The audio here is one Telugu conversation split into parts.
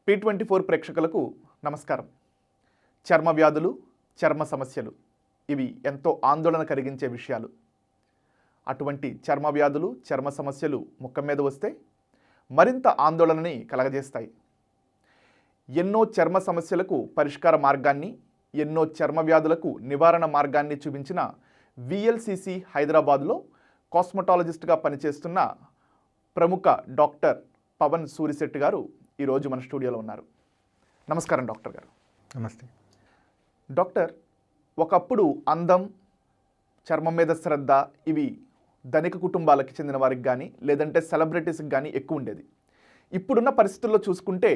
P24 ప్రేక్షకులకు నమస్కారం. చర్మ వ్యాధులు, చర్మ సమస్యలు ఇవి ఎంతో ఆందోళన కలిగించే విషయాలు. అటువంటి చర్మ వ్యాధులు, చర్మ సమస్యలు ముఖం మీద వస్తే మరింత ఆందోళనని కలగజేస్తాయి. ఎన్నో చర్మ సమస్యలకు పరిష్కార మార్గాన్ని, ఎన్నో చర్మ వ్యాధులకు నివారణ మార్గాన్ని చూపించిన VLCC హైదరాబాద్లో కాస్మెటాలజిస్ట్గా పనిచేస్తున్న ప్రముఖ డాక్టర్ పవన్ సూరిశెట్టి గారు ఈరోజు మన స్టూడియోలో ఉన్నారు. నమస్కారం డాక్టర్ గారు. నమస్తే డాక్టర్, ఒకప్పుడు అందం, చర్మం మీద శ్రద్ధ ఇవి ధనిక కుటుంబాలకు చెందిన వారికి కానీ లేదంటే సెలబ్రిటీస్కి కానీ ఎక్కువ ఉండేది. ఇప్పుడున్న పరిస్థితుల్లో చూసుకుంటే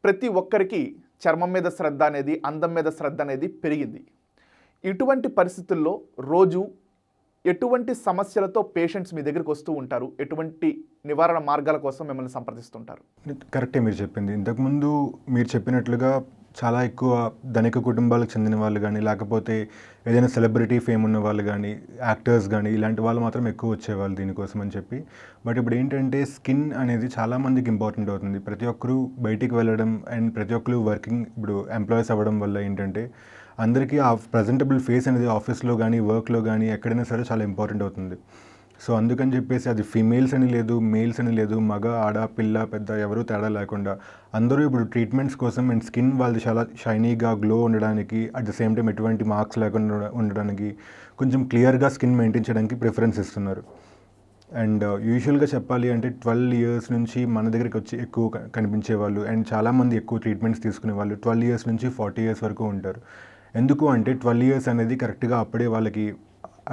ప్రతి ఒక్కరికి చర్మం మీద శ్రద్ధ అనేది, అందం మీద శ్రద్ధ అనేది పెరిగింది. ఇటువంటి పరిస్థితుల్లో రోజు ఎటువంటి సమస్యలతో పేషెంట్స్ మీ దగ్గరికి వస్తూ ఉంటారు? ఎటువంటి నివారణ మార్గాల కోసం మిమ్మల్ని సంప్రదిస్తుంటారు? కరెక్టే మీరు చెప్పింది. ఇంతకుముందు మీరు చెప్పినట్లుగా చాలా ఎక్కువ ధనిక కుటుంబాలకు చెందిన వాళ్ళు కానీ, లేకపోతే ఏదైనా సెలబ్రిటీ ఫేమ్ ఉన్న వాళ్ళు కానీ, యాక్టర్స్ కానీ, ఇలాంటి వాళ్ళు మాత్రం ఎక్కువ వచ్చేవాళ్ళు దీనికోసం అని చెప్పి. బట్ ఇప్పుడు ఏంటంటే స్కిన్ అనేది చాలామందికి ఇంపార్టెంట్ అవుతుంది. ప్రతి ఒక్కరూ బయటికి వెళ్ళడం అండ్ ప్రతి ఒక్కరు వర్కింగ్ ఇప్పుడు ఎంప్లాయీస్ అవ్వడం వల్ల ఏంటంటే అందరికీ ఆ ప్రజెంటబుల్ ఫేస్ అనేది ఆఫీస్లో కానీ, వర్క్లో కానీ ఎక్కడైనా సరే చాలా ఇంపార్టెంట్ అవుతుంది. సో అందుకని చెప్పేసి అది ఫీమేల్స్ అని లేదు, మేల్స్ అని లేదు, మగ, ఆడ, పిల్ల, పెద్ద ఎవరూ తేడా లేకుండా అందరూ ఇప్పుడు ట్రీట్మెంట్స్ కోసం అండ్ స్కిన్ వాళ్ళది చాలా షైనీగా గ్లో ఉండడానికి, అట్ ద సేమ్ టైం ఎటువంటి మార్క్స్ లేకుండా ఉండడానికి, కొంచెం క్లియర్గా స్కిన్ మెయింటైన్ చేయడానికి ప్రిఫరెన్స్ ఇస్తున్నారు. అండ్ యూజువల్గా చెప్పాలి అంటే 12 years నుంచి మన దగ్గరికి వచ్చి ఎక్కువ కనిపించే వాళ్ళు అండ్ చాలామంది ఎక్కువ ట్రీట్మెంట్స్ తీసుకునే వాళ్ళు 12 years నుంచి 40 years వరకు ఉంటారు. ఎందుకు అంటే 12 years అనేది కరెక్ట్గా అప్పుడే వాళ్ళకి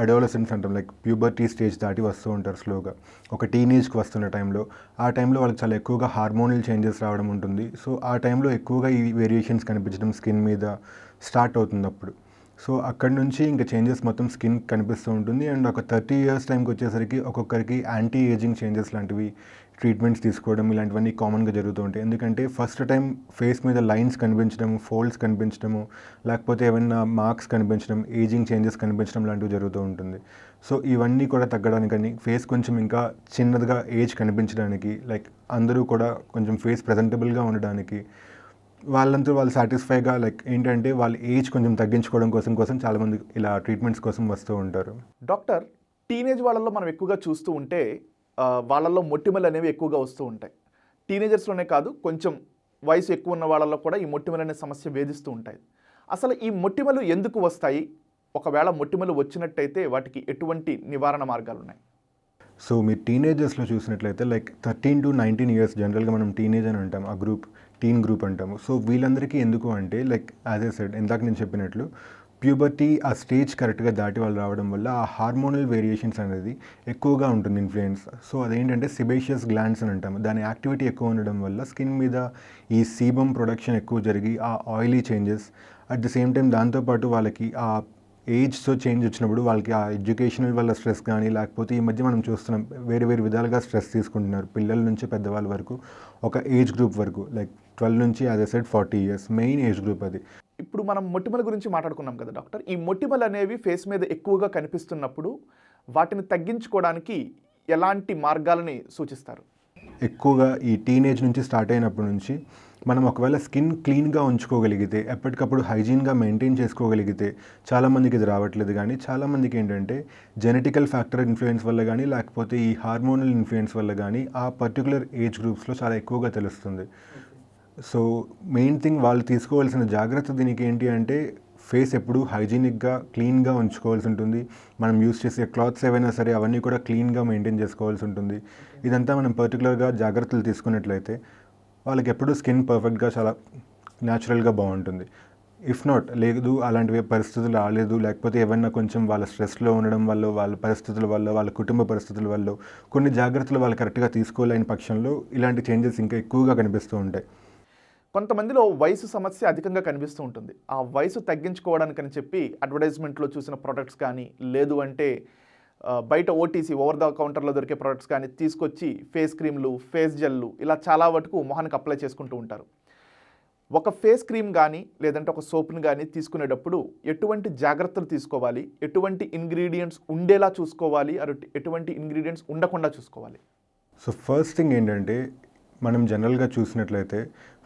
అడోలసెన్స్ అంటాం, లైక్ ప్యూబర్టీ స్టేజ్ దాటి వస్తూ ఉంటారు స్లోగా. ఒక టీనేజ్కి వస్తున్న టైంలో, ఆ టైంలో వాళ్ళకి చాలా ఎక్కువగా హార్మోనల్ చేంజెస్ రావడం ఉంటుంది. సో ఆ టైంలో ఎక్కువగా ఈ వేరియేషన్స్ కనిపించడం స్కిన్ మీద స్టార్ట్ అవుతుంది అప్పుడు. సో అక్కడి నుంచి ఇంకా చేంజెస్ మొత్తం స్కిన్ కనిపిస్తూ ఉంటుంది. అండ్ ఒక 30 years టైంకి వచ్చేసరికి ఒక్కొక్కరికి యాంటీ ఏజింగ్ చేంజెస్ లాంటివి ట్రీట్మెంట్స్ తీసుకోవడం ఇలాంటివన్నీ కామన్గా జరుగుతూ ఉంటాయి. ఎందుకంటే ఫస్ట్ టైం ఫేస్ మీద లైన్స్ కనిపించడం, ఫోల్డ్స్ కనిపించడము, లేకపోతే ఏమైనా మార్క్స్ కనిపించడం, ఏజింగ్ చేంజెస్ కనిపించడం లాంటివి జరుగుతూ ఉంటుంది. సో ఇవన్నీ కూడా తగ్గడానికని ఫేస్ కొంచెం ఇంకా చిన్నదిగా ఏజ్ కనిపించడానికి, లైక్ అందరూ కూడా కొంచెం ఫేస్ ప్రజెంటబుల్గా ఉండడానికి, వాళ్ళంతా వాళ్ళు సాటిస్ఫైగా లైక్ ఏంటంటే వాళ్ళ ఏజ్ కొంచెం తగ్గించుకోవడం కోసం చాలామంది ఇలా ట్రీట్మెంట్స్ కోసం వస్తూ ఉంటారు. డాక్టర్, టీనేజ్ వాళ్ళల్లో మనం ఎక్కువగా చూస్తూ ఉంటే వాళ్ళల్లో మొటిమలు అనేవి ఎక్కువగా వస్తూ ఉంటాయి. టీనేజర్స్లోనే కాదు, కొంచెం వయసు ఎక్కువ ఉన్న వాళ్ళల్లో కూడా ఈ మొటిమలు అనే సమస్య వేధిస్తూ ఉంటాయి. అసలు ఈ మొటిమలు ఎందుకు వస్తాయి? ఒకవేళ మొటిమలు వచ్చినట్టయితే వాటికి ఎటువంటి నివారణ మార్గాలు ఉన్నాయి? సో మీరు టీనేజర్స్లో చూసినట్లయితే లైక్ 13 to 19 years జనరల్గా మనం టీనేజ్ అని అంటాం, ఆ గ్రూప్ టీన్ గ్రూప్ అంటాము. సో వీళ్ళందరికీ ఎందుకు అంటే లైక్ యాజ్ ఏ సెడ్ ఇందాక నేను చెప్పినట్లు ప్యూబర్టీ ఆ స్టేజ్ కరెక్ట్గా దాటి వాళ్ళు రావడం వల్ల ఆ హార్మోనల్ వేరియేషన్స్ అనేది ఎక్కువగా ఉంటుంది ఇన్ఫ్లుయెన్స్. సో అదేంటంటే సిబేషియస్ గ్లాండ్స్ అని అంటాము. దాని యాక్టివిటీ ఎక్కువ ఉండడం వల్ల స్కిన్ మీద ఈ సీబమ్ ప్రొడక్షన్ ఎక్కువ జరిగి ఆ oily changes, at the same time దాంతోపాటు వాళ్ళకి ఆ ఏజ్తో చేంజ్ వచ్చినప్పుడు వాళ్ళకి ఆ ఎడ్యుకేషనల్ వల్ల స్ట్రెస్ కానీ, లేకపోతే ఈ మధ్య మనం చూస్తున్నాం వేరే వేరే విధాలుగా స్ట్రెస్ తీసుకుంటున్నారు పిల్లల నుంచి పెద్దవాళ్ళ వరకు, ఒక ఏజ్ గ్రూప్ వరకు లైక్ 12 నుంచి as a said 40 years main age group అది. ఇప్పుడు మనం మొటిమల గురించి మాట్లాడుకున్నాం కదా డాక్టర్, ఈ మొటిమలు అనేవి ఫేస్ మీద ఎక్కువగా కనిపిస్తున్నప్పుడు వాటిని తగ్గించుకోవడానికి ఎలాంటి మార్గాలని సూచిస్తారు? ఎక్కువగా ఈ టీనేజ్ నుంచి స్టార్ట్ అయినప్పటి నుంచి మనం ఒకవేళ స్కిన్ క్లీన్గా ఉంచుకోగలిగితే, ఎప్పటికప్పుడు హైజీన్గా మెయింటైన్ చేసుకోగలిగితే, చాలామందికి ఇది రావట్లేదు. కానీ చాలామందికి ఏంటంటే జెనెటికల్ ఫ్యాక్టర్ ఇన్ఫ్లుయెన్స్ వల్ల కానీ, లేకపోతే ఈ హార్మోనల్ ఇన్ఫ్లుయెన్స్ వల్ల కానీ ఆ పర్టికులర్ ఏజ్ గ్రూప్స్లో చాలా ఎక్కువగా తెలుస్తుంది. సో మెయిన్ థింగ్ వాళ్ళు తీసుకోవాల్సిన జాగ్రత్త దీనికి ఏంటి అంటే ఫేస్ ఎప్పుడు హైజీనిక్గా క్లీన్గా ఉంచుకోవాల్సి ఉంటుంది. మనం యూస్ చేసే క్లాత్స్ ఏవైనా సరే అవన్నీ కూడా క్లీన్గా మెయింటైన్ చేసుకోవాల్సి ఉంటుంది. ఇదంతా మనం పర్టికులర్గా జాగ్రత్తలు తీసుకున్నట్లయితే వాళ్ళకి ఎప్పుడు స్కిన్ పర్ఫెక్ట్గా చాలా న్యాచురల్గా బాగుంటుంది. ఇఫ్ నాట్ లేదు అలాంటివి పరిస్థితులు రాలేదు, లేకపోతే ఏమన్నా కొంచెం వాళ్ళ స్ట్రెస్లో ఉండడం వల్ల, వాళ్ళ పరిస్థితుల వల్ల, వాళ్ళ కుటుంబ పరిస్థితుల వల్ల కొన్ని జాగ్రత్తలు వాళ్ళు కరెక్ట్గా తీసుకోలేని పక్షంలో ఇలాంటి చేంజెస్ ఇంకా ఎక్కువగా కనిపిస్తూ ఉంటాయి. కొంతమందిలో వయసు సమస్య అధికంగా కనిపిస్తూ ఉంటుంది. ఆ వయసు తగ్గించుకోవడానికని చెప్పి అడ్వర్టైజ్మెంట్లో చూసిన ప్రోడక్ట్స్ కానీ, లేదు అంటే బయట ఓటీసీ ఓవర్ ద కౌంటర్లో దొరికే ప్రోడక్ట్స్ కానీ తీసుకొచ్చి ఫేస్ క్రీమ్లు, ఫేస్ జెల్లు ఇలా చాలా వరకు మొహానికి అప్లై చేసుకుంటూ ఉంటారు. ఒక ఫేస్ క్రీమ్ కానీ లేదంటే ఒక సోప్ని కానీ తీసుకునేటప్పుడు ఎటువంటి జాగ్రత్తలు తీసుకోవాలి? ఎటువంటి ఇంగ్రీడియంట్స్ ఉండేలా చూసుకోవాలి? ఎటువంటి ఇంగ్రీడియంట్స్ ఉండకుండా చూసుకోవాలి? సో ఫస్ట్ థింగ్ ఏంటంటే మనం జనరల్గా చూసినట్లయితే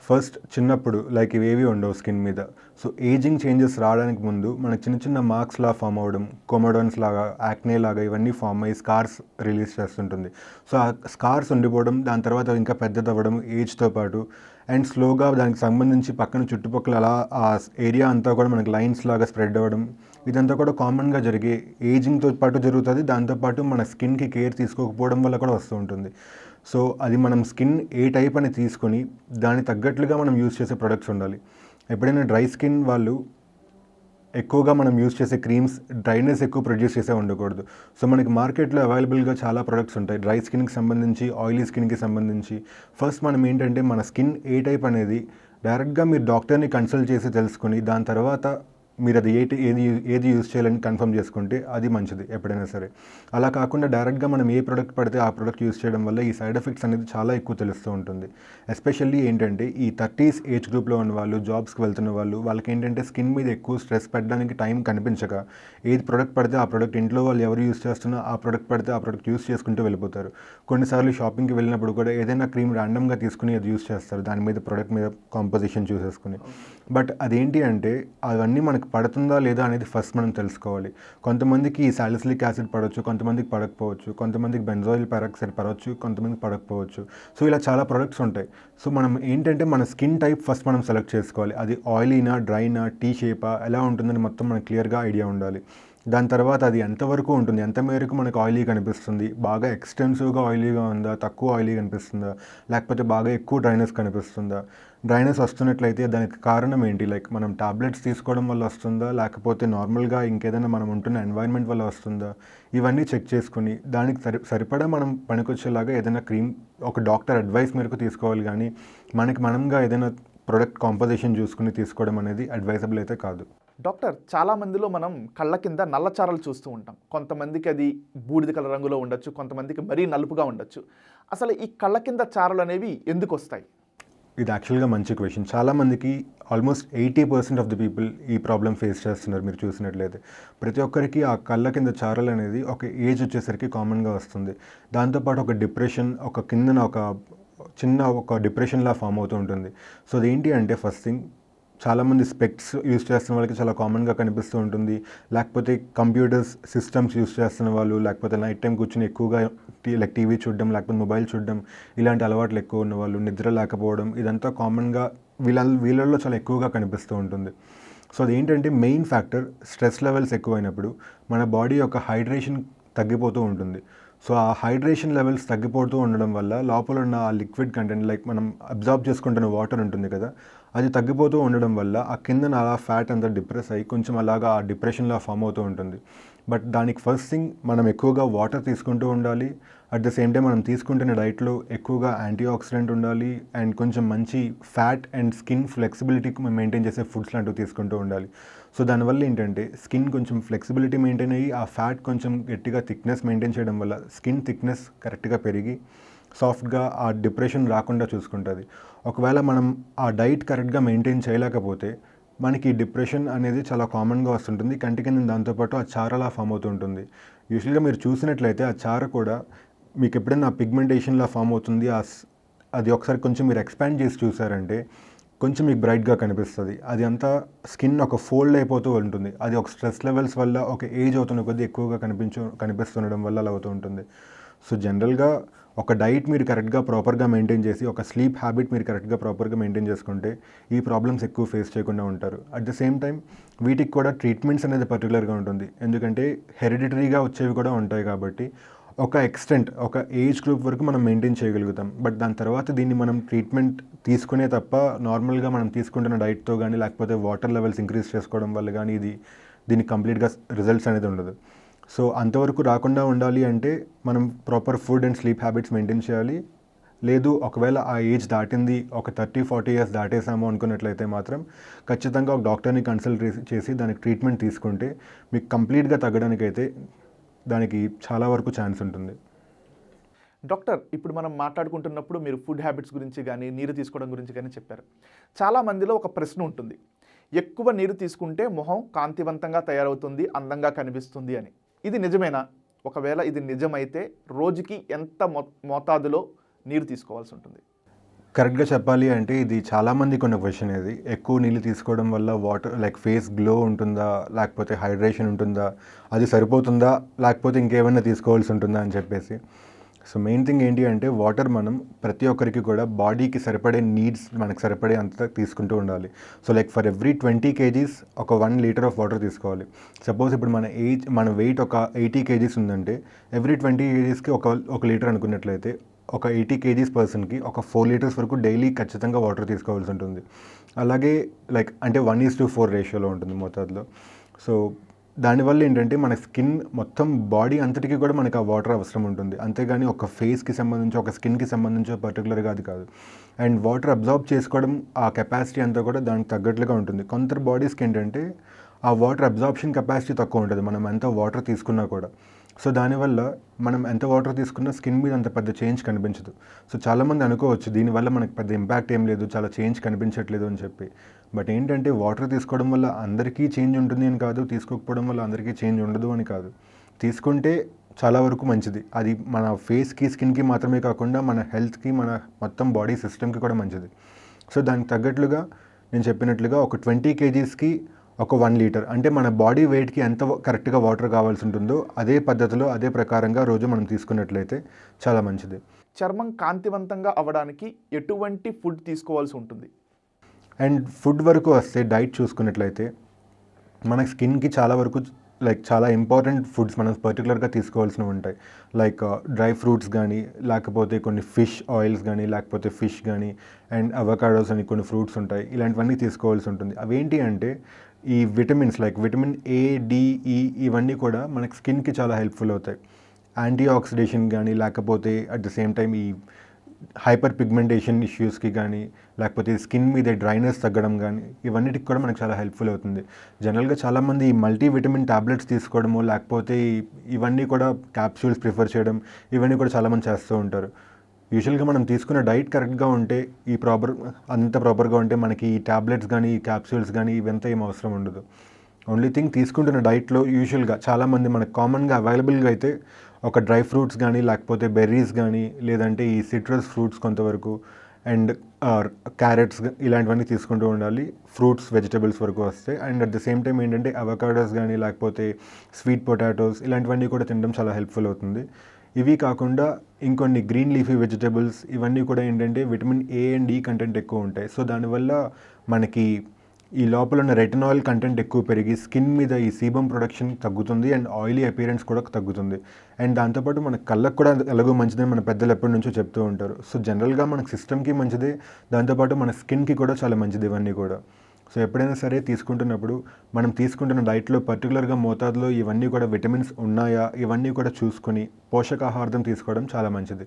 ఫస్ట్ చిన్నప్పుడు లైక్ ఇవేవి ఉండవు స్కిన్ మీద. సో ఏజింగ్ చేంజెస్ రావడానికి ముందు మనకు చిన్న చిన్న మార్క్స్ లా ఫామ్ అవ్వడం, కొమోడన్స్ లాగా, యాక్నే లాగా ఇవన్నీ ఫామ్ అయ్యి స్కార్స్ రిలీజ్ చేస్తుంటుంది. సో ఆ స్కార్స్ ఉండిపోవడం, దాని తర్వాత ఇంకా పెద్దదవ్వడం ఏజ్తో పాటు, అండ్ స్లోగా దానికి సంబంధించి పక్కన చుట్టుపక్కల అలా ఆ ఏరియా అంతా కూడా మనకి లైన్స్ లాగా స్ప్రెడ్ అవ్వడం, ఇదంతా కూడా కామన్గా జరిగే ఏజింగ్తో పాటు జరుగుతుంది. దాంతోపాటు మన స్కిన్కి కేర్ తీసుకోకపోవడం వల్ల కూడా వస్తూ ఉంటుంది. సో అది మనం స్కిన్ ఏ టైప్ అని తీసుకొని దానికి తగ్గట్లుగా మనం యూజ్ చేసే ప్రొడక్ట్స్ ఉండాలి. ఎప్పుడైనా డ్రై స్కిన్ వాళ్ళు ఎక్కువగా మనం యూజ్ చేసే క్రీమ్స్ డ్రైనెస్ ఎక్కువ ప్రొడ్యూస్ చేసే ఉండకూడదు. సో మనకి మార్కెట్లో అవైలబుల్గా చాలా ప్రొడక్ట్స్ ఉంటాయి డ్రై స్కిన్కి సంబంధించి, ఆయిలీ స్కిన్కి సంబంధించి. ఫస్ట్ మనం ఏంటంటే మన స్కిన్ ఏ టైప్ అనేది డైరెక్ట్గా మీరు డాక్టర్ని కన్సల్ట్ చేసి తెలుసుకొని దాని తర్వాత మీరు అది ఏది యూజ్ చేయాలని కన్ఫర్మ్ చేసుకుంటే అది మంచిది ఎప్పుడైనా సరే. అలా కాకుండా డైరెక్ట్గా మనం ఏ ప్రోడక్ట్ పడితే ఆ ప్రోడక్ట్ యూజ్ చేయడం వల్ల ఈ సైడ్ ఎఫెక్ట్స్ అనేది చాలా ఎక్కువ తెలుస్తూ ఉంటుంది. ఎస్పెషల్లీ ఏంటంటే ఈ 30s ఏజ్ గ్రూప్లో ఉన్న వాళ్ళు, జాబ్స్కి వెళ్తున్న వాళ్ళు, వాళ్ళకి ఏంటంటే స్కిన్ మీద ఎక్కువ స్ట్రెస్ పెట్టడానికి టైం కనిపించక ఏది ప్రోడక్ట్ పడితే ఆ ప్రోడక్ట్ ఇంట్లో వాళ్ళు ఎవరు యూజ్ చేస్తున్నా ఆ ప్రోడక్ట్ పడితే ఆ ప్రోడక్ట్ యూజ్ చేసుకుంటూ వెళ్ళిపోతారు. కొన్నిసార్లు షాపింగ్కి వెళ్ళినప్పుడు కూడా ఏదైనా క్రీమ్ ర్యాండమ్గా తీసుకుని అది యూజ్ చేస్తారు దాని మీద ప్రోడక్ట్ మీద కాంపోజిషన్ చూసేసుకుని. బట్ అదేంటి అంటే అవన్నీ మనకు పడుతుందా లేదా అనేది ఫస్ట్ మనం తెలుసుకోవాలి. కొంతమందికి ఈ సాలిసిలిక్ యాసిడ్ పడవచ్చు, కొంతమందికి పడకపోవచ్చు, కొంతమందికి బెంజాయిల్ పెరాక్సైడ్ పడవచ్చు, కొంతమందికి పడకపోవచ్చు. సో ఇలా చాలా ప్రొడక్ట్స్ ఉంటాయి. సో మనం ఏంటంటే మన స్కిన్ టైప్ ఫస్ట్ మనం సెలెక్ట్ చేసుకోవాలి. అది ఆయిలీనా, డ్రైనా, టీ షేపా, ఎలా ఉంటుందని మొత్తం మనకు క్లియర్గా ఐడియా ఉండాలి. దాని తర్వాత అది ఎంతవరకు ఉంటుంది, ఎంత మేరకు మనకు ఆయిలీ కనిపిస్తుంది, బాగా ఎక్స్టెన్సివ్గా ఆయిలీగా ఉందా, తక్కువ ఆయిలీ కనిపిస్తుందా, లేకపోతే బాగా ఎక్కువ డ్రైనెస్ కనిపిస్తుందా. డ్రైనెస్ వస్తున్నట్లయితే దానికి కారణం ఏంటి, లైక్ మనం టాబ్లెట్స్ తీసుకోవడం వల్ల వస్తుందా, లేకపోతే నార్మల్గా ఇంకేదైనా మనం ఉంటున్న ఎన్వైర్న్మెంట్ వల్ల వస్తుందా, ఇవన్నీ చెక్ చేసుకుని దానికి సరిపడా మనం పనికొచ్చేలాగా ఏదైనా క్రీమ్ ఒక డాక్టర్ అడ్వైస్ మేరకు తీసుకోవాలి. కానీ మనంగా ఏదైనా ప్రొడక్ట్ కాంపోజిషన్ చూసుకుని తీసుకోవడం అనేది అడ్వైజబుల్ అయితే కాదు. డాక్టర్, చాలా మందిలో మనం కళ్ళ కింద నల్లచారలు చూస్తూ ఉంటాం. కొంతమందికి అది బూడిద కలర్ రంగులో ఉండొచ్చు, కొంతమందికి మరీ నలుపుగా ఉండొచ్చు. అసలు ఈ కళ్ళ కింద చారలు అనేవి ఎందుకు వస్తాయి? ఇది యాక్చువల్గా మంచి క్వశ్చన్. చాలామందికి ఆల్మోస్ట్ 80% ఆఫ్ ది పీపుల్ ఈ ప్రాబ్లం ఫేస్ చేస్తున్నారు. మీరు చూసినట్లయితే ప్రతి ఒక్కరికి ఆ కళ్ళ కింద చారలు అనేది ఒక ఏజ్ వచ్చేసరికి కామన్గా వస్తుంది. దాంతోపాటు ఒక డిప్రెషన్, ఒక కిందన ఒక డిప్రెషన్లా ఫామ్ అవుతూ ఉంటుంది. సో అదేంటి అంటే ఫస్ట్ థింగ్, చాలామంది స్పెక్ట్స్ యూస్ చేస్తున్న వాళ్ళకి చాలా కామన్గా కనిపిస్తూ ఉంటుంది. లేకపోతే కంప్యూటర్స్, సిస్టమ్స్ యూస్ చేస్తున్న వాళ్ళు, లేకపోతే నైట్ టైం కూర్చొని ఎక్కువగా టీవీ చూడడం, లేకపోతే మొబైల్ చూడడం, ఇలాంటి అలవాట్లు ఎక్కువ ఉన్న వాళ్ళు, నిద్ర లేకపోవడం, ఇదంతా కామన్గా వీళ్ళల్లో చాలా ఎక్కువగా కనిపిస్తూ ఉంటుంది. సో అదేంటంటే మెయిన్ ఫ్యాక్టర్ స్ట్రెస్ లెవెల్స్ ఎక్కువైనప్పుడు మన బాడీ యొక్క హైడ్రేషన్ తగ్గిపోతూ ఉంటుంది. సో ఆ హైడ్రేషన్ లెవెల్స్ తగ్గిపోతూ ఉండడం వల్ల లోపల ఉన్న ఆ లిక్విడ్ కంటెంట్, లైక్ మనం అబ్జార్బ్ చేసుకుంటున్న వాటర్ ఉంటుంది కదా, అది తగ్గిపోతూ ఉండడం వల్ల ఆ కిందన అలా ఫ్యాట్ అంతా డిప్రెస్ అయ్యి కొంచెం అలాగా ఆ డిప్రెషన్లా ఫామ్ అవుతూ ఉంటుంది. బట్ దానికి ఫస్ట్ థింగ్ మనం ఎక్కువగా వాటర్ తీసుకుంటూ ఉండాలి. అట్ ద సేమ్ టైం మనం తీసుకుంటున్న డైట్లో ఎక్కువగా యాంటీ ఆక్సిడెంట్ ఉండాలి, అండ్ కొంచెం మంచి ఫ్యాట్ అండ్ స్కిన్ ఫ్లెక్సిబిలిటీకి మెయింటైన్ చేసే ఫుడ్స్ లాంటివి తీసుకుంటూ ఉండాలి. సో దానివల్ల ఏంటంటే స్కిన్ కొంచెం ఫ్లెక్సిబిలిటీ మెయింటైన్ అయ్యి ఆ ఫ్యాట్ కొంచెం గట్టిగా థిక్నెస్ మెయింటైన్ చేయడం వల్ల స్కిన్ థిక్నెస్ కరెక్ట్గా పెరిగి సాఫ్ట్గా ఆ డిప్రెషన్ రాకుండా చూసుకుంటుంది. ఒకవేళ మనం ఆ డైట్ కరెక్ట్గా మెయింటైన్ చేయలేకపోతే మనకి డిప్రెషన్ అనేది చాలా కామన్గా వస్తుంటుంది. కంటి కింద దాంతోపాటు ఆ చారలా ఫామ్ అవుతుంటుంది. యూజువల్గా మీరు చూసినట్లయితే ఆ చార కూడా మీకు ఎప్పుడైనా పిగ్మెంటేషన్లా ఫామ్ అవుతుంది. అది ఒకసారి కొంచెం మీరు ఎక్స్పాండ్ చేసి చూసారంటే కొంచెం మీకు బ్రైట్గా కనిపిస్తుంది. అది అంతా స్కిన్ ఒక ఫోల్డ్ అయిపోతూ ఉంటుంది. అది ఒక స్ట్రెస్ లెవెల్స్ వల్ల, ఒక ఏజ్ అవుతున్న కొద్దీ ఎక్కువగా కనిపిస్తుండడం వల్ల అలా అవుతూ ఉంటుంది. సో జనరల్గా ఒక డైట్ మీరు కరెక్ట్గా ప్రాపర్గా మెయింటైన్ చేసి, ఒక స్లీప్ హ్యాబిట్ మీరు కరెక్ట్గా ప్రాపర్గా మెయింటైన్ చేసుకుంటే ఈ ప్రాబ్లమ్స్ ఎక్కువ ఫేస్ చేయకుండా ఉంటారు. అట్ ద సేమ్ టైం వీటికి కూడా ట్రీట్మెంట్స్ అనేది పర్టికులర్గా ఉంటుంది. ఎందుకంటే హెరిడిటరీగా వచ్చేవి కూడా ఉంటాయి కాబట్టి ఒక ఎక్స్టెంట్, ఒక ఏజ్ గ్రూప్ వరకు మనం మెయింటైన్ చేయగలుగుతాం. బట్ దాని తర్వాత దీన్ని మనం ట్రీట్మెంట్ తీసుకునే తప్ప నార్మల్గా మనం తీసుకుంటున్న డైట్తో కానీ, లేకపోతే వాటర్ లెవెల్స్ ఇంక్రీజ్ చేసుకోవడం వల్ల కానీ దీనికి కంప్లీట్గా రిజల్ట్స్ అనేది ఉండదు. సో అంతవరకు రాకుండా ఉండాలి అంటే మనం proper food and sleep habits maintain చేయాలి. లేదు ఒకవేళ ఆ ఏజ్ దాటింది, ఒక 30-40 ఇయర్స్ దాటేసాము అనుకున్నట్లయితే మాత్రం ఖచ్చితంగా ఒక డాక్టర్ని కన్సల్ట్ చేసి దానికి ట్రీట్మెంట్ తీసుకుంటే మీకు కంప్లీట్గా తగ్గడానికైతే దానికి చాలా వరకు ఛాన్స్ ఉంటుంది. డాక్టర్, ఇప్పుడు మనం మాట్లాడుకుంటున్నప్పుడు మీరు ఫుడ్ హ్యాబిట్స్ గురించి కానీ, నీరు తీసుకోవడం గురించి కానీ చెప్పారు. చాలామందిలో ఒక ప్రశ్న ఉంటుంది, ఎక్కువ నీరు తీసుకుంటే మొహం కాంతివంతంగా తయారవుతుంది, అందంగా కనిపిస్తుంది అని. ఇది నిజమేనా? ఒకవేళ ఇది నిజమైతే రోజుకి ఎంత మోతాదులో నీరు తీసుకోవాల్సి ఉంటుంది? కరెక్ట్‌గా చెప్పాలి అంటే ఇది చాలామందికి ఉన్న క్వెషన్ ఇది. ఎక్కువ నీళ్ళు తీసుకోవడం వల్ల వాటర్ లైక్ ఫేస్ గ్లో ఉంటుందా? లేకపోతే హైడ్రేషన్ ఉంటుందా? అది సరిపోతుందా? లేకపోతే ఇంకేమైనా తీసుకోవాల్సి ఉంటుందా అని చెప్పేసి. సో మెయిన్ థింగ్ ఏంటి అంటే వాటర్ మనం ప్రతి ఒక్కరికి కూడా బాడీకి సరిపడే నీడ్స్ మనకు సరిపడే అంత తీసుకుంటూ ఉండాలి. So like for every 20 kgs ఒక 1 లీటర్ ఆఫ్ వాటర్ తీసుకోవాలి. సపోజ్ ఇప్పుడు మన వెయిట్ ఒక 80 కేజీస్ ఉందంటే ఎవ్రీ 20 కేజీస్‌కి ఒక లీటర్ అనుకున్నట్లయితే ఒక 80 కేజీస్ పర్సన్‌కి ఒక 4 లీటర్స్ వరకు డైలీ ఖచ్చితంగా వాటర్ తీసుకోవాల్సి ఉంటుంది. అలాగే లైక్ అంటే 1:4 రేషియోలో ఉంటుంది మోతాదులో. సో దానివల్ల ఏంటంటే మన స్కిన్ మొత్తం బాడీ అంతటికి కూడా మనకు ఆ వాటర్ అవసరం ఉంటుంది. అంతేగాని ఒక ఫేస్‌కి సంబంధించి ఒక స్కిన్‌కి సంబంధించి పర్టికులర్‌గా అది కాదు. అండ్ వాటర్ అబ్జార్బ్ చేసుకోవడం ఆ కెపాసిటీ అంతా కూడా దానికి తగ్గట్లుగా ఉంటుంది. కొందరు బాడీస్‌కి ఏంటంటే ఆ వాటర్ అబ్జార్ప్షన్ కెపాసిటీ తక్కువ ఉంటుంది. మనం ఎంత వాటర్ తీసుకున్నా కూడా. సో దానివల్ల మనం ఎంత వాటర్ తీసుకున్నా స్కిన్ మీద అంత పెద్ద చేంజ్ కనిపించదు. సో చాలామంది అనుకోవచ్చు దీనివల్ల మనకు పెద్ద ఇంపాక్ట్ ఏం లేదు, చాలా చేంజ్ కనిపించట్లేదు అని చెప్పి. బట్ ఏంటంటే వాటర్ తీసుకోవడం వల్ల అందరికీ చేంజ్ ఉంటుంది అని కాదు, తీసుకోకపోవడం వల్ల అందరికీ చేంజ్ ఉండదు అని కాదు. తీసుకుంటే చాలా వరకు మంచిది. అది మన ఫేస్‌కి, స్కిన్‌కి మాత్రమే కాకుండా మన హెల్త్‌కి, మన మొత్తం బాడీ సిస్టమ్‌కి కూడా మంచిది. సో దానికి తగ్గట్లుగా నేను చెప్పినట్లుగా ఒక 20 కేజీస్‌కి ఒక 1 లీటర్ అంటే మన బాడీ వెయిట్‌కి ఎంత కరెక్ట్‌గా వాటర్ కావాల్సి ఉంటుందో అదే పద్ధతిలో, అదే ప్రకారంగా రోజు మనం తీసుకున్నట్లయితే చాలా మంచిది. చర్మం కాంతివంతంగా అవ్వడానికి ఎటువంటి ఫుడ్ తీసుకోవాల్సి ఉంటుంది? అండ్ ఫుడ్ వరకు వస్తే డైట్ చూసుకున్నట్లయితే మన స్కిన్‌కి చాలా వరకు లైక్ చాలా ఇంపార్టెంట్ ఫుడ్స్ మనం పర్టికులర్‌గా తీసుకోవాల్సినవి ఉంటాయి. లైక్ డ్రై ఫ్రూట్స్ గానీ, లేకపోతే కొన్ని ఫిష్ ఆయిల్స్ గానీ, లేకపోతే ఫిష్ గానీ అండ్ అవకాడోస్ అని కొన్ని ఫ్రూట్స్ ఉంటాయి. ఇలాంటివన్నీ తీసుకోవాల్సి ఉంటుంది. అవేంటి అంటే ఈ vitamins like vitamin A, D, E ఇవన్నీ కూడా మనకి స్కిన్‌కి చాలా హెల్ప్‌ఫుల్ అవుతాయి. యాంటీ ఆక్సిడేషన్ గానీ, లేకపోతే అట్ ద సేమ్ టైమ్ ఈ హైపర్ పిగ్మెంటేషన్ ఇష్యూస్‌కి కానీ, లేకపోతే స్కిన్ మీద డ్రైనెస్ తగ్గడం కానీ, ఇవన్నిటికి కూడా మనకు చాలా హెల్ప్‌ఫుల్ అవుతుంది. జనరల్‌గా చాలామంది ఈ మల్టీ విటమిన్ టాబ్లెట్స్ తీసుకోవడము, లేకపోతే ఇవన్నీ కూడా క్యాప్సూల్స్ ప్రిఫర్ చేయడం, ఇవన్నీ కూడా చాలామంది చేస్తూ ఉంటారు. యూజువల్‌గా మనం తీసుకున్న డైట్ కరెక్ట్‌గా ఉంటే, అంత ప్రాపర్‌గా ఉంటే మనకి ఈ టాబ్లెట్స్ కానీ, ఈ క్యాప్సూల్స్ కానీ ఇవంతా ఏం అవసరం ఉండదు. ఓన్లీ థింగ్ తీసుకుంటున్న డైట్‌లో యూజువల్‌గా చాలామంది మనకు కామన్‌గా అవైలబుల్‌గా అయితే ఒక డ్రై ఫ్రూట్స్ కానీ, లేకపోతే బెర్రీస్ కానీ, లేదంటే ఈ సిట్రస్ ఫ్రూట్స్ కొంతవరకు అండ్ క్యారెట్స్ ఇలాంటివన్నీ తీసుకుంటూ ఉండాలి. ఫ్రూట్స్, వెజిటబుల్స్ వరకు వస్తే and at the same time ఏంటంటే అవకాడోస్ కానీ, లేకపోతే స్వీట్ పొటాటోస్ ఇలాంటివన్నీ కూడా తినడం చాలా హెల్ప్‌ఫుల్ అవుతుంది. ఇవి కాకుండా ఇంకొన్ని గ్రీన్ లీఫీ వెజిటబుల్స్ ఇవన్నీ కూడా ఏంటంటే విటమిన్ ఏ అండ్ ఈ కంటెంట్ ఎక్కువ ఉంటాయి. సో దానివల్ల మనకి ఈ లోపల ఉన్న రెటినాల్ కంటెంట్ ఎక్కువ పెరిగి స్కిన్ మీద ఈ సీబం ప్రొడక్షన్ తగ్గుతుంది అండ్ ఆయిలీ అపియరెన్స్ కూడా తగ్గుతుంది. అండ్ దాంతోపాటు మన కళ్ళకు కూడా ఎలాగో మంచిదని మన పెద్దలు ఎప్పటి నుంచో చెప్తూ ఉంటారు. సో జనరల్‌గా మన సిస్టమ్‌కి మంచిదే, దాంతోపాటు మన స్కిన్‌కి కూడా చాలా మంచిది ఇవన్నీ కూడా. సో ఎప్పుడైనా సరే తీసుకుంటున్నప్పుడు మనం తీసుకుంటున్న డైట్లో పర్టికులర్‌గా మోతాదులో ఇవన్నీ కూడా విటమిన్స్ ఉన్నాయా, ఇవన్నీ కూడా చూసుకొని పోషకాహారం తీసుకోవడం చాలా మంచిది.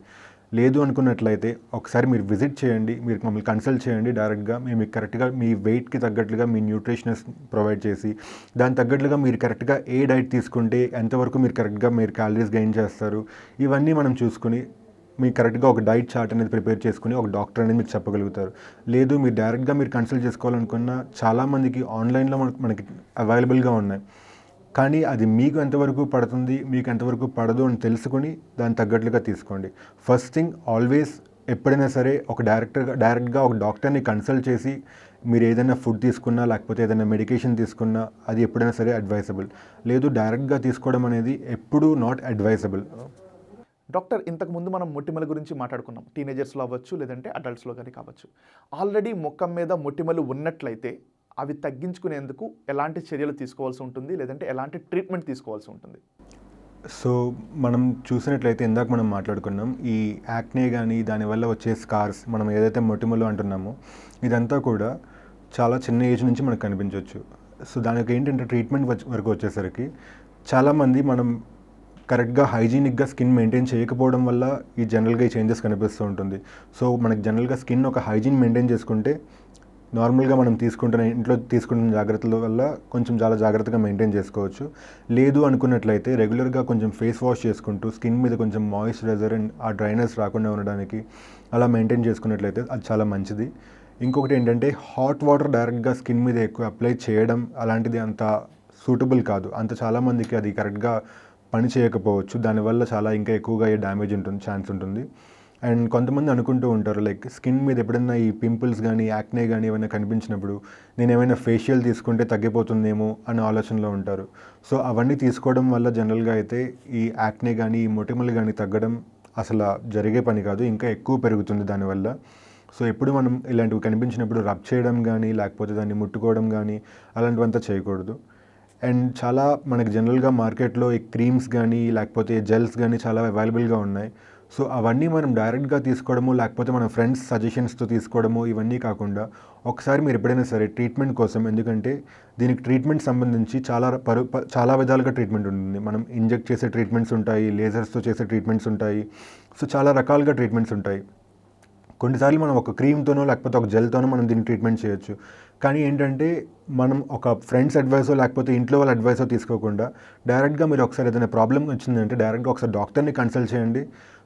లేదు అనుకున్నట్లయితే ఒకసారి మీరు విజిట్ చేయండి, మీరు మమ్మల్ని కన్సల్ట్ చేయండి డైరెక్ట్‌గా. మేము మీకు కరెక్ట్‌గా మీ వెయిట్‌కి తగ్గట్లుగా మీ న్యూట్రిషనిస్ట్ ప్రొవైడ్ చేసి, దానికి తగ్గట్లుగా మీరు కరెక్ట్‌గా ఏ డైట్ తీసుకుంటే ఎంతవరకు మీరు కరెక్ట్‌గా క్యాలరీస్ గెయిన్ చేస్తారు, ఇవన్నీ మనం చూసుకొని మీకు కరెక్ట్‌గా ఒక డైట్ చార్ట్ అనేది ప్రిపేర్ చేసుకొని ఒక డాక్టర్ అనేది మీకు చెప్పగలుగుతారు. లేదు మీరు డైరెక్ట్‌గా మీరు కన్సల్ట్ చేసుకోవాలనుకున్న చాలామందికి ఆన్లైన్‌లో మనకి అవైలబుల్‌గా ఉన్నాయి. కానీ అది మీకు ఎంతవరకు పడుతుంది, మీకు ఎంతవరకు పడదు అని తెలుసుకొని దానికి తగ్గట్లుగా తీసుకోండి. ఫస్ట్ థింగ్ ఆల్వేస్ ఎప్పుడైనా సరే ఒక డైరెక్ట్‌గా ఒక డాక్టర్ని కన్సల్ట్ చేసి మీరు ఏదైనా ఫుడ్ తీసుకున్నా, లేకపోతే ఏదైనా మెడికేషన్ తీసుకున్నా అది ఎప్పుడైనా సరే అడ్వైజబుల్. లేదు డైరెక్ట్‌గా తీసుకోవడం అనేది ఎప్పుడూ నాట్ అడ్వైజబుల్. డాక్టర్, ఇంతకుముందు మనం మొటిమల గురించి మాట్లాడుకున్నాం. టీనేజర్స్లో అవ్వచ్చు, లేదంటే అడల్ట్స్లో కానీ కావచ్చు. ఆల్రెడీ ముఖం మీద మొటిమలు ఉన్నట్లయితే అవి తగ్గించుకునేందుకు ఎలాంటి చర్యలు తీసుకోవాల్సి ఉంటుంది, లేదంటే ఎలాంటి ట్రీట్మెంట్ తీసుకోవాల్సి ఉంటుంది? సో మనం చూసినట్లయితే ఇందాక మనం మాట్లాడుకున్నాం ఈ యాక్నే కానీ దానివల్ల వచ్చే స్కార్స్ మనం ఏదైతే మొటిమలు అంటున్నామో ఇదంతా కూడా చాలా చిన్న ఏజ్ నుంచి మనకు కనిపించవచ్చు. సో దానికి ఏంటంటే ట్రీట్మెంట్ వరకు వచ్చేసరికి చాలామంది మనం కరెక్ట్గా హైజీనిక్గా స్కిన్ మెయింటైన్ చేయకపోవడం వల్ల ఈ జనరల్గా ఈ చేంజెస్ కనిపిస్తూ ఉంటుంది. సో మనకి జనరల్గా స్కిన్ ఒక హైజీన్ మెయింటైన్ చేసుకుంటే నార్మల్గా మనం ఇంట్లో తీసుకుంటున్న జాగ్రత్తల వల్ల కొంచెం చాలా జాగ్రత్తగా మెయింటైన్ చేసుకోవచ్చు. లేదు అనుకున్నట్లయితే రెగ్యులర్గా కొంచెం ఫేస్ వాష్ చేసుకుంటూ స్కిన్ మీద కొంచెం మాయిశ్చరైజర్ అండ్ ఆ డ్రైనెస్ రాకుండా ఉండడానికి అలా మెయింటైన్ చేసుకున్నట్లయితే అది చాలా మంచిది. ఇంకొకటి ఏంటంటే హాట్ వాటర్ డైరెక్ట్గా స్కిన్ మీద ఎక్కువ అప్లై చేయడం అలాంటిది అంత సూటబుల్ కాదు. చాలామందికి అది కరెక్ట్గా పని చేయకపోవచ్చు. దానివల్ల చాలా ఇంకా ఎక్కువగా డ్యామేజ్ ఛాన్స్ ఉంటుంది. అండ్ కొంతమంది అనుకుంటూ ఉంటారు లైక్ స్కిన్ మీద ఎప్పుడైనా ఈ పింపుల్స్ కానీ యాక్నే కానీ ఏమైనా కనిపించినప్పుడు నేను ఏమైనా ఫేషియల్ తీసుకుంటే తగ్గిపోతుందేమో అనే ఆలోచనలో ఉంటారు. సో అవన్నీ తీసుకోవడం వల్ల జనరల్గా అయితే ఈ యాక్నే కానీ ఈ మొటిమలు కానీ తగ్గడం అసలు జరిగే పని కాదు, ఇంకా ఎక్కువ పెరుగుతుంది దానివల్ల. సో ఎప్పుడు మనం ఇలాంటివి కనిపించినప్పుడు రబ్ చేయడం కానీ లేకపోతే దాన్ని ముట్టుకోవడం కానీ అలాంటివంతా చేయకూడదు. అండ్ చాలా మనకి జనరల్గా మార్కెట్లో ఈ క్రీమ్స్ కానీ లేకపోతే జెల్స్ కానీ చాలా అవైలబుల్గా ఉన్నాయి. సో అవన్నీ మనం డైరెక్ట్గా తీసుకోవడము లేకపోతే మన ఫ్రెండ్స్ సజెషన్స్తో తీసుకోవడము ఇవన్నీ కాకుండా ఒకసారి మీరు ఎప్పుడైనా సరే ట్రీట్మెంట్ కోసం, ఎందుకంటే దీనికి ట్రీట్మెంట్ సంబంధించి చాలా విధాలుగా ట్రీట్మెంట్ ఉంటుంది. మనం ఇంజెక్ట్ చేసే ట్రీట్మెంట్స్ ఉంటాయి, లేజర్స్తో చేసే ట్రీట్మెంట్స్ ఉంటాయి. సో చాలా రకాలుగా ట్రీట్మెంట్స్ ఉంటాయి. కొన్నిసార్లు మనం ఒక క్రీమ్తోనో లేకపోతే ఒక జెల్తోనో మనం దీన్ని ట్రీట్మెంట్ చేయొచ్చు. కానీ ఏంటంటే మనం ఒక ఫ్రెండ్స్ అడ్వైసో లేకపోతే ఇంట్లో వాళ్ళ అడ్వైసో తీసుకోకుండా డైరెక్ట్గా మీరు ఒకసారి ఏదైనా ప్రాబ్లం వచ్చిందంటే డైరెక్ట్గా ఒకసారి డాక్టర్ని కన్సల్ట్ చేయండి.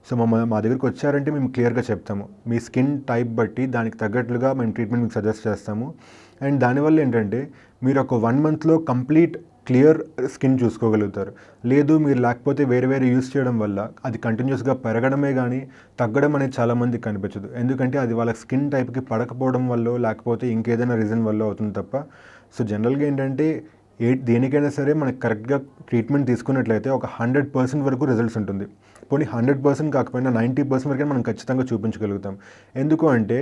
సో మా దగ్గరికి వచ్చారంటే మేము క్లియర్గా చెప్తాము, మీ స్కిన్ టైప్ బట్టి దానికి తగ్గట్లుగా మేము ట్రీట్మెంట్ మీకు సజెస్ట్ చేస్తాము. అండ్ దానివల్ల ఏంటంటే మీరు ఒక 1 monthలో కంప్లీట్ క్లియర్ స్కిన్ చూసుకోగలుగుతారు. లేదు మీరు లేకపోతే వేరే యూస్ చేయడం వల్ల అది కంటిన్యూస్గా పెరగడమే కానీ తగ్గడం అనేది చాలామందికి కనిపించదు. ఎందుకంటే అది వాళ్ళ స్కిన్ టైప్కి పడకపోవడం వల్ల లేకపోతే ఇంకేదైనా రీజన్ వల్ల అవుతుంది తప్ప. సో జనరల్గా ఏంటంటే దేనికైనా సరే మనకి కరెక్ట్గా ట్రీట్మెంట్ తీసుకున్నట్లయితే ఒక 100% వరకు రిజల్ట్స్ ఉంటుంది. పోనీ 100% కాకపోయినా 90% వరకే మనం ఖచ్చితంగా చూపించగలుగుతాం. ఎందుకు అంటే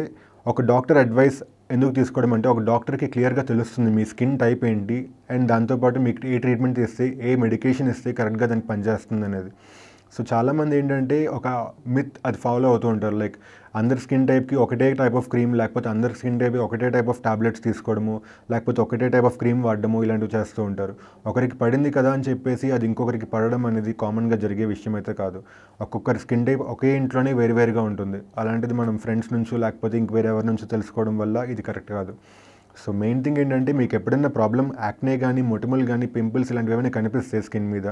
ఒక డాక్టర్ అడ్వైస్ ఎందుకు తీసుకోవడం అంటే ఒక డాక్టర్కి క్లియర్గా తెలుస్తుంది మీ స్కిన్ టైప్ ఏంటి అండ్ దాంతోపాటు మీకు ఏ ట్రీట్మెంట్ ఇస్తే ఏ మెడికేషన్ ఇస్తే కరెక్ట్గా దానికి పనిచేస్తుంది అనేది. సో చాలామంది ఏంటంటే ఒక మిత్ అది ఫాలో అవుతూ ఉంటారు, లైక్ అందరి స్కిన్ టైప్కి ఒకటే టైప్ ఆఫ్ క్రీమ్ లేకపోతే అందరి స్కిన్ టైప్కి ఒకటే టైప్ ఆఫ్ టాబ్లెట్స్ తీసుకోవడము లేకపోతే ఒకటే టైప్ ఆఫ్ క్రీమ్ వాడడము ఇలాంటివి చేస్తూ ఉంటారు. ఒకరికి పడింది కదా అని చెప్పేసి అది ఇంకొకరికి పడడం అనేది కామన్గా జరిగే విషయం అయితే కాదు. ఒక్కొక్కరి స్కిన్ టైప్ ఒకే ఇంట్లోనే వేరుగా ఉంటుంది. అలాంటిది మనం ఫ్రెండ్స్ నుంచో లేకపోతే ఇంక వేరెవరి నుంచో తెలుసుకోవడం వల్ల ఇది కరెక్ట్ కాదు. సో మెయిన్ థింగ్ ఏంటంటే మీకు ఎప్పుడైనా ప్రాబ్లం యాక్నే కానీ మొటిమలు కానీ పింపుల్స్ ఇలాంటివి ఏమైనా కనిపిస్తే స్కిన్ మీద,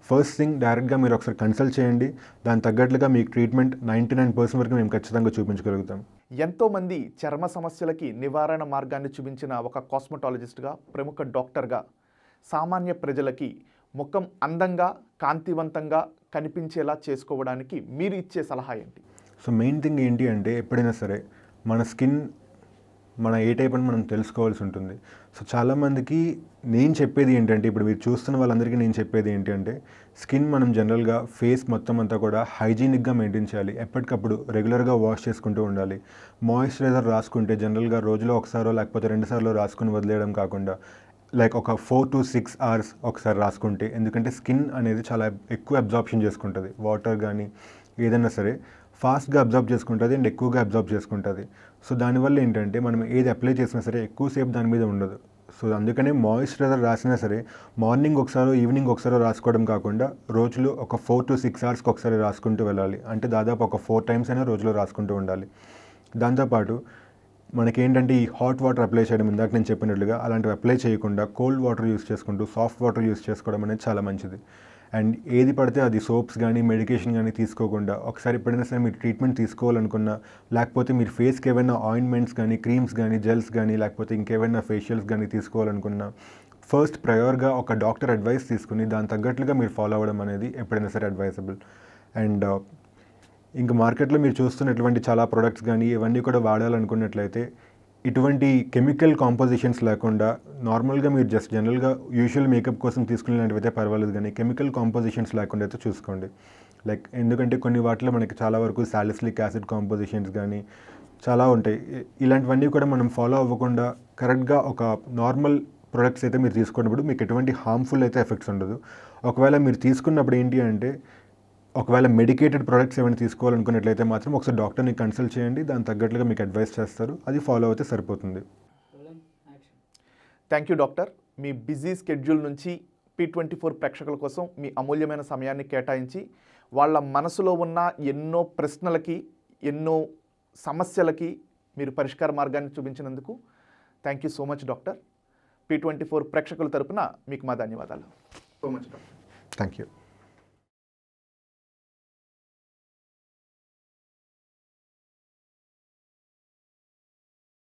ఫస్ట్ థింగ్ డైరెక్ట్గా మీరు ఒకసారి కన్సల్ట్ చేయండి. దాని తగ్గట్లుగా మీకు ట్రీట్మెంట్ 99% వరకు మేము ఖచ్చితంగా చూపించగలుగుతాం. ఎంతోమంది చర్మ సమస్యలకి నివారణ మార్గాన్ని చూపించిన ఒక కాస్మెటాలజిస్ట్గా, ప్రముఖ డాక్టర్గా సామాన్య ప్రజలకి ముఖం అందంగా కాంతివంతంగా కనిపించేలా చేసుకోవడానికి మీరు ఇచ్చే సలహా ఏంటి? సో మెయిన్ థింగ్ ఏంటి అంటే ఎప్పుడైనా సరే మన స్కిన్ మన ఏ టైప్ అని మనం తెలుసుకోవాల్సి ఉంటుంది. సో చాలామందికి నేను చెప్పేది ఏంటంటే, ఇప్పుడు మీరు చూస్తున్న వాళ్ళందరికీ నేను చెప్పేది ఏంటి అంటే, స్కిన్ మనం జనరల్గా ఫేస్ మొత్తం అంతా కూడా హైజీనిక్గా మెయింటైన్ చేయాలి. ఎప్పటికప్పుడు రెగ్యులర్గా వాష్ చేసుకుంటూ ఉండాలి. మాయిశ్చరైజర్ రాసుకుంటే జనరల్గా రోజులో ఒకసారో లేకపోతే 2 సార్లు రాసుకుని వదిలేయడం కాకుండా లైక్ ఒక 4 to 6 hours ఒకసారి రాసుకుంటే, ఎందుకంటే స్కిన్ అనేది చాలా ఎక్కువ అబ్జార్ప్షన్ చేసుకుంటుంది. వాటర్ కానీ ఏదైనా సరే ఫాస్ట్గా అబ్జర్వ్ చేసుకుంటుంది అండ్ ఎక్కువగా అబ్జర్వ్ చేసుకుంటుంది. సో దానివల్ల ఏంటంటే మనం ఏది అప్లై చేసినా సరే ఎక్కువసేపు దాని మీద ఉండదు. సో అందుకనే మాయిశ్చరైజర్ రాసినా సరే మార్నింగ్ ఒకసారో ఈవినింగ్ ఒకసారో రాసుకోవడం కాకుండా రోజులో ఒక 4 to 6 hours ఒకసారి రాసుకుంటూ వెళ్ళాలి. అంటే దాదాపు ఒక 4 times అయినా రోజులో రాసుకుంటూ ఉండాలి. దాంతోపాటు మనకేంటంటే ఈ హాట్ వాటర్ అప్లై చేయడం ఇందాక నేను చెప్పినట్లుగా అలాంటివి అప్లై చేయకుండా కోల్డ్ వాటర్ యూస్ చేసుకుంటూ సాఫ్ట్ వాటర్ యూస్ చేసుకోవడం అనేది చాలా మంచిది. అండ్ ఏది పడితే అది సోప్స్ కానీ మెడికేషన్ కానీ తీసుకోకుండా ఒకసారి ఎప్పుడైనా సరే మీరు ట్రీట్మెంట్ తీసుకోవాలనుకున్నా లేకపోతే మీరు ఫేస్కి ఏమైనా ఆయింట్మెంట్స్ కానీ క్రీమ్స్ కానీ జెల్స్ కానీ లేకపోతే ఇంకేమైనా ఫేషియల్స్ కానీ తీసుకోవాలనుకున్నా ఫస్ట్ ప్రయర్గా ఒక డాక్టర్ అడ్వైస్ తీసుకుని దాని తగ్గట్లుగా మీరు ఫాలో అవ్వడం అనేది ఎప్పుడైనా సరే అడ్వైజబుల్. అండ్ ఇంకా మార్కెట్లో మీరు చూస్తున్నటువంటి చాలా ప్రొడక్ట్స్ కానీ ఇవన్నీ కూడా వాడాలనుకున్నట్లయితే ఇటువంటి కెమికల్ కాంపోజిషన్స్ లేకుండా నార్మల్గా మీరు జస్ట్ జనరల్గా యూజువల్ మేకప్ కోసం తీసుకునేలాంటివి అయితే పర్వాలేదు, కానీ కెమికల్ కాంపోజిషన్స్ లేకుండా అయితే చూసుకోండి. లైక్ ఎందుకంటే కొన్ని వాటిలో మనకి చాలా వరకు సాలిసిలిక్ యాసిడ్ కాంపోజిషన్స్ కానీ చాలా ఉంటాయి. ఇలాంటివన్నీ కూడా మనం ఫాలో అవ్వకుండా కరెక్ట్గా ఒక నార్మల్ ప్రొడక్ట్స్ అయితే మీరు తీసుకున్నప్పుడు మీకు ఎటువంటి హార్మ్ఫుల్ అయితే ఎఫెక్ట్స్ ఉండదు. ఒకవేళ మీరు తీసుకున్నప్పుడు ఏంటి అంటే ఒకవేళ మెడికేటెడ్ ప్రొడక్ట్స్ ఏమైనా తీసుకోవాలనుకున్నట్లయితే మాత్రం ఒకసారి డాక్టర్ని కన్సల్ట్ చేయండి. దాని తగ్గట్లుగా మీకు అడ్వైస్ చేస్తారు, అది ఫాలో అయితే సరిపోతుంది. Thank you doctor. Me busy schedule నుంచి P24 ప్రేక్షకుల కోసం మీ అమూల్యమైన సమయాన్ని కేటాయించి వాళ్ళ మనసులో ఉన్న ఎన్నో ప్రశ్నలకి ఎన్నో సమస్యలకి మీరు పరిష్కార మార్గాన్ని చూపించినందుకు thank you so much doctor. P24 ప్రేక్షకుల తరపున మీకు మా ధన్యవాదాలు. So much doctor. Thank you.